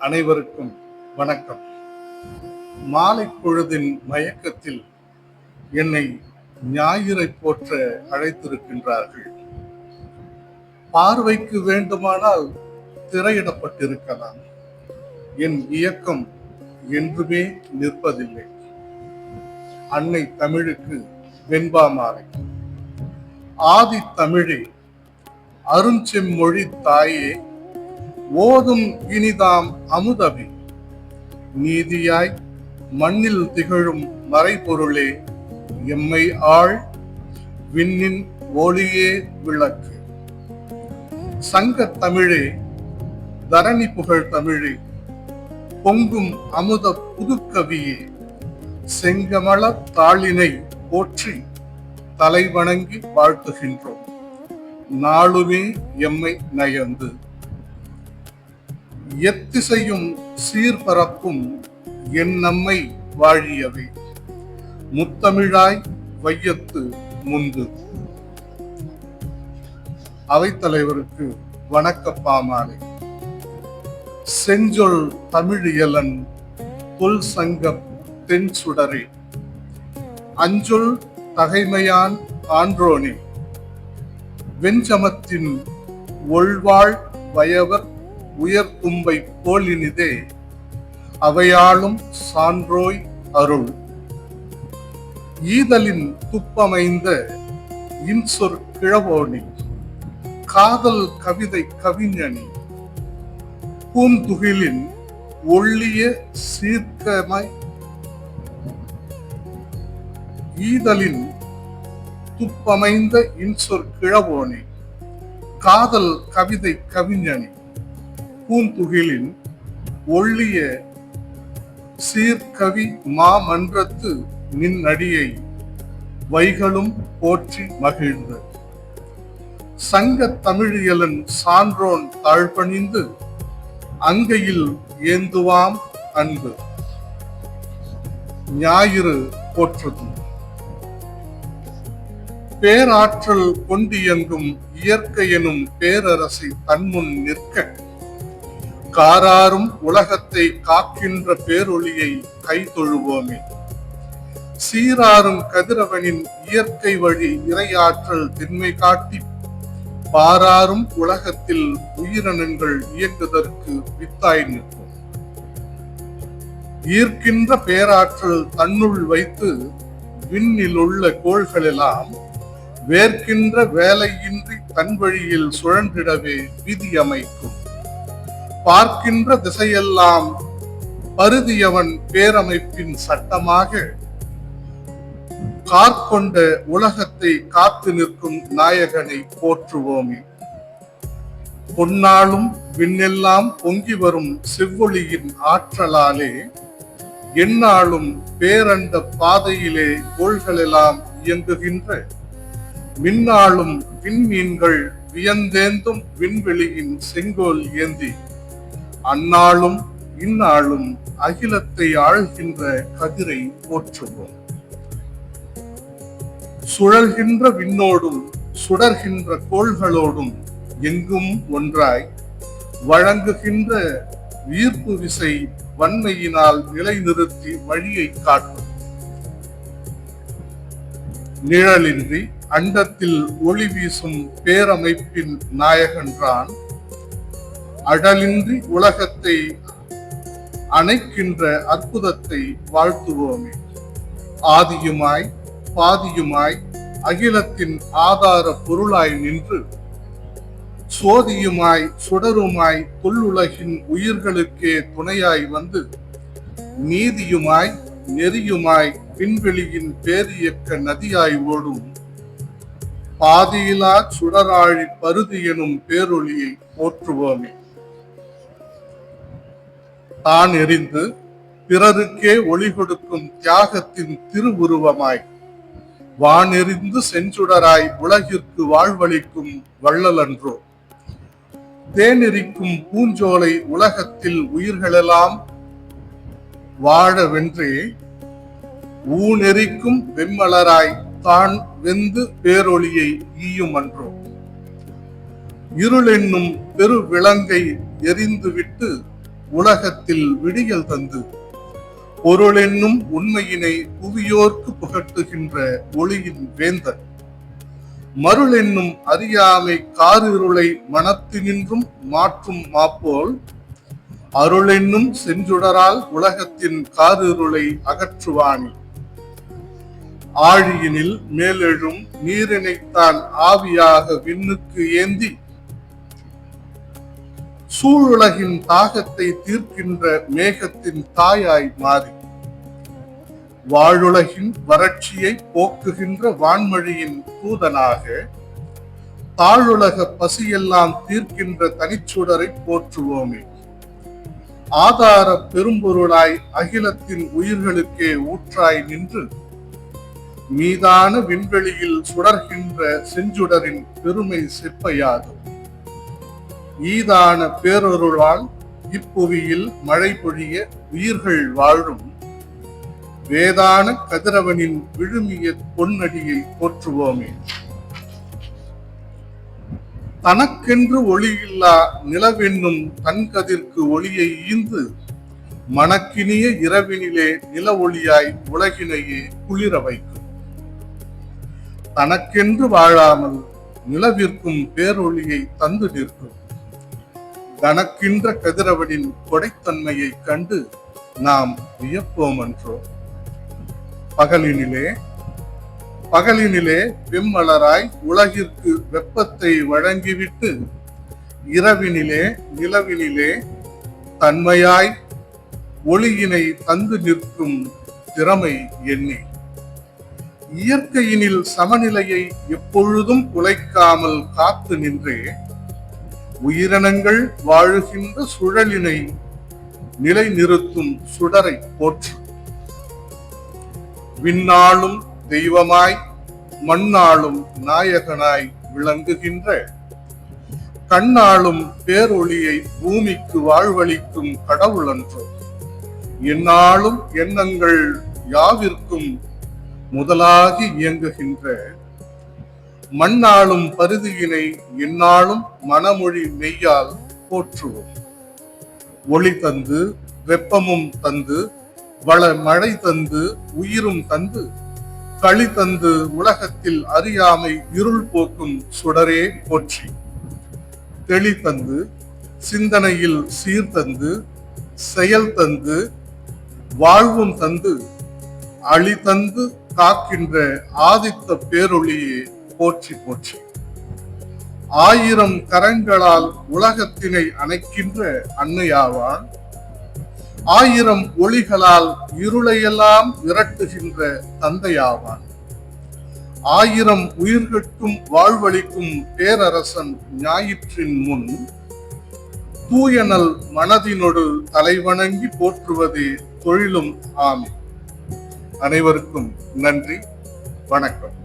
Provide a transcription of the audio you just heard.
அனைவருக்கும் வணக்கம். மாலை பொழுதின் மயக்கத்தில் என்னை ஞாயிறை போற்ற அழைத்திருக்கின்றார்கள். பார்வைக்கு வேண்டுமானால் திரையிடப்பட்டிருக்கலாம். என் இயக்கம் என்றுமே நிற்பதில்லை. அன்னை தமிழுக்கு வெண்பா மாலை. ஆதி தமிழே, அருஞ்செம்மொழி தாயே, ஓதும் இனிதாம் அமுதவி, நீதியாய் மண்ணில் திகழும் மறைபொருளே, எம்மை ஆள் விண்ணின் ஒளியே விளக்கு. சங்க தமிழே, தரணி புகழ் தமிழே, பொங்கும் அமுத புதுக்கவியே, செங்கமல தாளினை போற்றி தலைவணங்கி வாழ்த்துகின்றோம். நாளுமே எம்மை நயந்து எத்திசையும் சீர்பரப்பும் என் நம்மை வாழியவை, முத்தமிழாய் வையத்து முந்து. அவைத்தலைவருக்கு வணக்க பாமாலை. செஞ்சொல் தமிழியலன் தொல் சங்க தென் சுடரே, அஞ்சொல் தகைமையான் ஆன்றோனே, வெஞ்சமத்தின் ஒள்வாள் வயவர் உயர் தும்பை போலினிதே, அவையாளும் சான்றோய் அருள். ஈதலின் துப்பமைந்த இன்சொற் கிழவோனி, காதல் கவிதை கவிஞனி, பூந்துகிலின் ஒள்ளிய சீர்க்கமாய். ஈதலின் துப்பமைந்த இன்சொற் கிழவோனி, காதல் கவிதை கவிஞனி, பூந்துகிலின் ஒள்ளிய சீர்கவி மாமன்றத்து நின் அடியை வைகளும் போற்றி மகிழ்ந்து. சங்க தமிழியலன் சான்றோன் தாழ்பணிந்து அங்கையில் ஏந்துவாம் அன்பு. ஞாயிறு போற்றுதும். பேராற்றல் கொண்டியங்கும் இயற்கை எனும் பேரரசை தன்முன் நிற்க, காராரும் உலகத்தை காக்கின்ற பேரொளியை கை தொழுவோமே. சீராரும் கதிரவனின் இயற்கை வழி இறையாற்றல் திண்மை காட்டி, பாராரும் உலகத்தில் உயிரினங்கள் இயங்குதற்கு வித்தாய் நிற்கும். ஈர்க்கின்ற பேராற்றல் தன்னுள் வைத்து விண்ணில் உள்ள கோள்களெல்லாம் வேர்க்கின்ற வேலையின்றி தன் வழியில் சுழன்றிடவே விதி அமைக்கும். பார்க்கின்ற திசையெல்லாம் பருதியவன் பேரமைப்பின் சட்டமாக, காற்கொண்ட உலகத்தை காத்து நிற்கும் நாயகனை போற்றுவோமே. பொன்னாளும் விண்ணெல்லாம் பொங்கி வரும் செவ்வொளியின் ஆற்றலாலே, எந்நாளும் பேரண்ட பாதையிலே கோள்களெல்லாம் இயங்குகின்ற மின்னாளும் விண்மீன்கள் வியந்தேந்தும் விண்வெளியின் செங்கோல் ஏந்தி, அந்நாளும் இந்நாளும் அகிலத்தை ஆழ்கின்ற கதிரை போற்றுவோம். சுழல்கின்ற விண்ணோடும் சுடர்கின்ற கோள்களோடும் எங்கும் ஒன்றாய் வழங்குகின்ற ஈர்ப்பு விசை வன்மையினால் நிலைநிறுத்தி வழியை காட்டும். நிழலின்றி அண்டத்தில் ஒளி வீசும் பேரமைப்பின் நாயகன்றான், அடலின்றி உலகத்தை அணைக்கின்ற அற்புதத்தை வாழ்த்துவோமே. ஆதியுமாய் பாதியுமாய் அகிலத்தின் ஆதார பொருளாய் நின்று, சோதியுமாய் சுடருமாய் தொல்லுலகின் உயிர்களுக்கே துணையாய் வந்து, நீதியுமாய் நெறியுமாய் விண்வெளியின் பேரியக்க நதியாய் ஓடும் பாதியிலா சுடராழி பருதி எனும் பேரொளியை போற்றுவோமே. தான் எரிந்து பிறருக்கே ஒளி கொடுக்கும் தியாகத்தின் திருவுருவமாய், வானெறிந்து செஞ்சுடராய் உலகிற்கு வாழ்வளிக்கும் வள்ளலன்றோ. தேனெறிக்கும் பூஞ்சோலை உலகத்தில் உயிர்களெல்லாம் வாழ வென்றே, ஊனெறிக்கும் வெம்மலராய் தான் வெந்து பேரொளியை ஈயும் அன்றோ. இருள் என்னும் பெரு விளங்கை எரிந்துவிட்டு உலகத்தில் விடியல் தந்து பொருள் என்னும் உண்மையினை புவியோர்க்கு புகட்டுகின்ற ஒளியின் வேந்தன். மருள் என்னும் அறியாமை காரிருளை மனத்தினின்றும் மாற்றும் மாப்போல் அருள் என்னும் செஞ்சுடரால் உலகத்தின் காரிருளை அகற்றுவானி. ஆழியினில் மேலெழும் நீரினைத்தான் ஆவியாக விண்ணுக்கு ஏந்தி சூழுலகின் தாகத்தை தீர்க்கின்ற மேகத்தின் தாயாய் மாறி வாழுலகின் வறட்சியை போக்குகின்ற வான்மொழியின் தூதனாக தாழுலக பசியெல்லாம் தீர்க்கின்ற தனிச்சுடரை போற்றுவோமே. ஆதார பெரும்பொருளாய் அகிலத்தின் உயிர்களுக்கே ஊற்றாய் நின்று மீதான விண்வெளியில் சுடர்கின்ற செஞ்சுடரின் பெருமை செப்பையாகும். ஈதான பேரொருளால் இப்புவியில் மழை பொழிய உயிர்கள் வாழும் வேதான கதிரவனின் விழுமிய பொன்னடியை போற்றுவோமே. தனக்கென்று ஒளியில்லா நிலவென்னும் தன்கதிர்க்கு ஒளியை ஈந்து மணக்கினிய இரவினிலே நில ஒளியாய் உலகினையே குளிர வைக்கும். தனக்கென்று வாழாமல் நிலவிற்கும் பேரொளியை தந்து நிற்கும் கணக்கின்ற கதிரவனின் கொடைத்தன்மையை கண்டு நாம் வியப்போம் என்றோ. பகலினிலே வெம்மலராய் உலகிற்கு வெப்பத்தை வழங்கிவிட்டு இரவினிலே நிலவினிலே தன்மையாய் ஒளியினை தந்து நிற்கும் திறமை எண்ணி இயற்கையினில் சமநிலையை எப்பொழுதும் உழைக்காமல் காத்து நின்றே உயிரினங்கள் வாழுகின்ற சுழலினை நிலை நிறுத்தும் சுடரை போற்று. விண்ணாளும் தெய்வமாய் மண்ணாளும் நாயகனாய் விளங்குகின்ற கண்ணாளும் பேரொளியை பூமிக்கு வாழ்வளிக்கும் கடவுள் அன்றோ. எந்நாளும் எண்ணங்கள் யாவிற்கும் முதலாகி இயங்குகின்ற மண்ணாளும் பரிதியினை எந்நாளும் மனமொழி மெய்யால் போற்றுவோம். ஒளி தந்து வெப்பமும் தந்து வள மழை தந்து உயிரும் தந்து களி தந்து உலகத்தில் அறியாமை இருள் போக்கும் சுடரே போற்றி. தெளி தந்து சிந்தனையில் சீர்தந்து செயல் தந்து வாழ்வும் தந்து அழி தந்து காக்கின்ற ஆதித்த பேரொளியே போற்றி போற்றி. ஆயிரம் கரங்களால் உலகத்தினை அணைக்கின்ற அன்னையாவான். ஆயிரம் ஒளிகளால் இருளையெல்லாம் விரட்டுகின்ற தந்தையாவான். ஆயிரம் உயிர்கட்கும் வாழ்வளிக்கும் பேரரசன் ஞாயிற்றின் முன் தூயனல் மனதினொடு தலைவணங்கி போற்றுவதே தொழிலும் ஆமே. அனைவருக்கும் நன்றி, வணக்கம்.